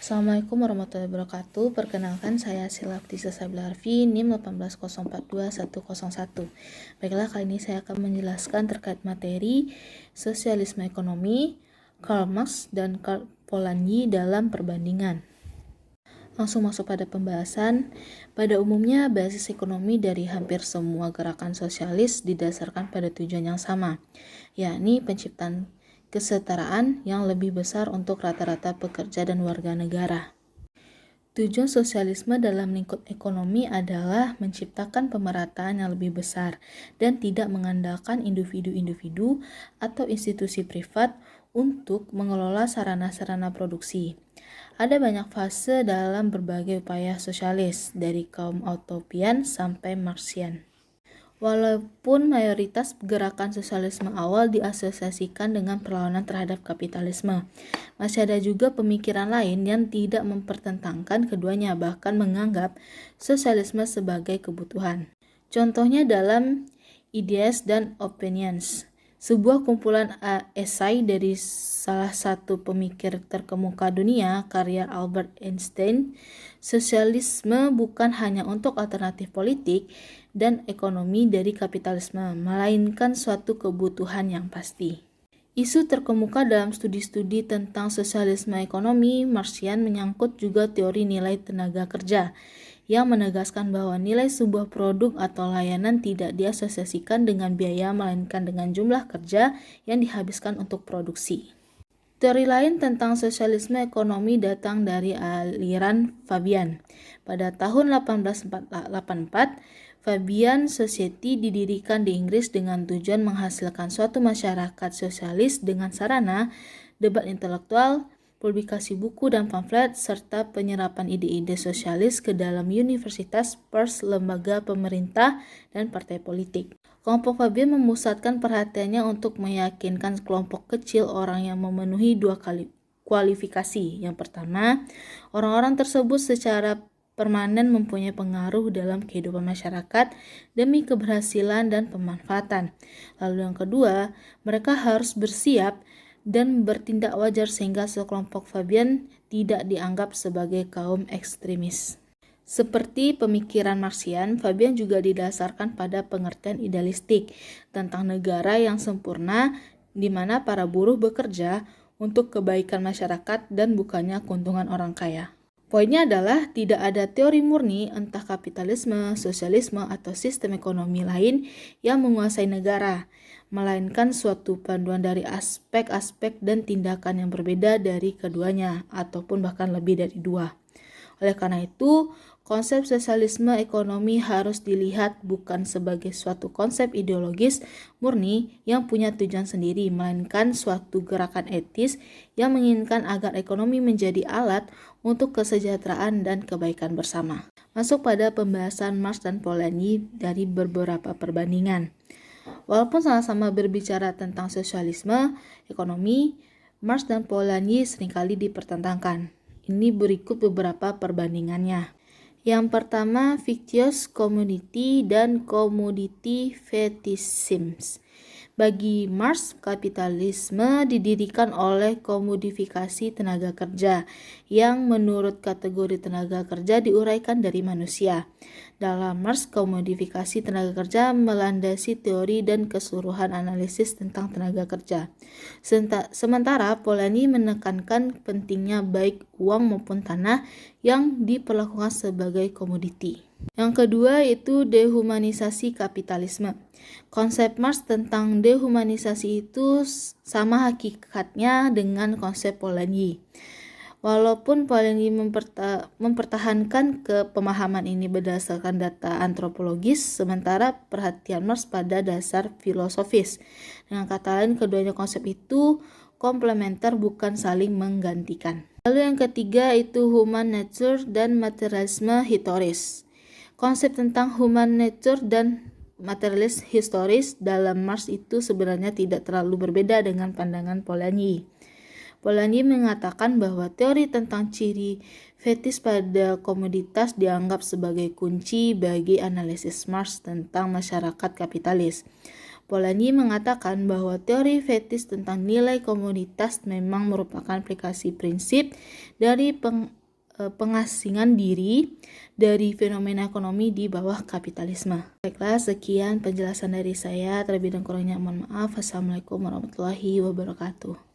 Assalamualaikum warahmatullahi wabarakatuh. Perkenalkan, saya Silaptisa Sabila Harfi, NIM 180421101. Baiklah, kali ini saya akan menjelaskan terkait materi sosialisme ekonomi, Karl Marx dan Karl Polanyi dalam perbandingan. Langsung masuk pada pembahasan. Pada umumnya, basis ekonomi dari hampir semua gerakan sosialis didasarkan pada tujuan yang sama, yakni penciptaan kesetaraan yang lebih besar untuk rata-rata pekerja dan warga negara. Tujuan sosialisme dalam lingkup ekonomi adalah menciptakan pemerataan yang lebih besar dan tidak mengandalkan individu-individu atau institusi privat untuk mengelola sarana-sarana produksi. Ada banyak fase dalam berbagai upaya sosialis, dari kaum utopian sampai Marxian. Walaupun mayoritas gerakan sosialisme awal diasosiasikan dengan perlawanan terhadap kapitalisme, masih ada juga pemikiran lain yang tidak mempertentangkan keduanya, bahkan menganggap sosialisme sebagai kebutuhan. Contohnya dalam Ideas dan Opinions, sebuah kumpulan esai dari salah satu pemikir terkemuka dunia, karya Albert Einstein, sosialisme bukan hanya untuk alternatif politik dan ekonomi dari kapitalisme, melainkan suatu kebutuhan yang pasti. Isu terkemuka dalam studi-studi tentang sosialisme ekonomi Marxian menyangkut juga teori nilai tenaga kerja, yang menegaskan bahwa nilai sebuah produk atau layanan tidak diasosiasikan dengan biaya, melainkan dengan jumlah kerja yang dihabiskan untuk produksi. Teori lain tentang sosialisme ekonomi datang dari aliran Fabian. Pada tahun 1884, Fabian Society didirikan di Inggris dengan tujuan menghasilkan suatu masyarakat sosialis dengan sarana debat intelektual, publikasi buku dan pamflet, serta penyerapan ide-ide sosialis ke dalam universitas, pers, lembaga pemerintah, dan partai politik. Kelompok Fabian memusatkan perhatiannya untuk meyakinkan kelompok kecil orang yang memenuhi dua kualifikasi. Yang pertama, orang-orang tersebut secara permanen mempunyai pengaruh dalam kehidupan masyarakat demi keberhasilan dan pemanfaatan. Lalu yang kedua, mereka harus bersiap dan bertindak wajar sehingga sekelompok Fabian tidak dianggap sebagai kaum ekstremis. Seperti pemikiran Marxian, Fabian juga didasarkan pada pengertian idealistik tentang negara yang sempurna di mana para buruh bekerja untuk kebaikan masyarakat dan bukannya keuntungan orang kaya. Poinnya adalah tidak ada teori murni entah kapitalisme, sosialisme, atau sistem ekonomi lain yang menguasai negara, melainkan suatu panduan dari aspek-aspek dan tindakan yang berbeda dari keduanya, ataupun bahkan lebih dari dua. Oleh karena itu, konsep sosialisme ekonomi harus dilihat bukan sebagai suatu konsep ideologis murni yang punya tujuan sendiri, melainkan suatu gerakan etis yang menginginkan agar ekonomi menjadi alat untuk kesejahteraan dan kebaikan bersama. Masuk pada pembahasan Marx dan Polanyi dari beberapa perbandingan. Walaupun sama-sama berbicara tentang sosialisme ekonomi, Marx dan Polanyi seringkali dipertentangkan. Ini berikut beberapa perbandingannya. Yang pertama, fictitious commodity dan commodity fetishism. Bagi Marx, kapitalisme didirikan oleh komodifikasi tenaga kerja yang menurut kategori tenaga kerja diuraikan dari manusia. Dalam Marx, komodifikasi tenaga kerja melandasi teori dan keseluruhan analisis tentang tenaga kerja. Sementara Polanyi menekankan pentingnya baik uang maupun tanah yang diperlakukan sebagai komoditi. Yang kedua itu dehumanisasi kapitalisme. Konsep Marx tentang dehumanisasi itu sama hakikatnya dengan konsep Polanyi. Walaupun Polanyi mempertahankan pemahaman ini berdasarkan data antropologis, sementara perhatian Marx pada dasar filosofis. Dengan kata lain, keduanya konsep itu komplementer bukan saling menggantikan. Lalu yang ketiga itu human nature dan materialisme historis. Konsep tentang human nature dan materialis historis dalam Marx itu sebenarnya tidak terlalu berbeda dengan pandangan Polanyi. Polanyi mengatakan bahwa teori tentang ciri fetis pada komoditas dianggap sebagai kunci bagi analisis Marx tentang masyarakat kapitalis. Polanyi mengatakan bahwa teori fetish tentang nilai komoditas memang merupakan aplikasi prinsip dari pengasingan diri dari fenomena ekonomi di bawah kapitalisme. Baiklah, sekian penjelasan dari saya. Terlebih dan kurangnya mohon maaf. Assalamualaikum warahmatullahi wabarakatuh.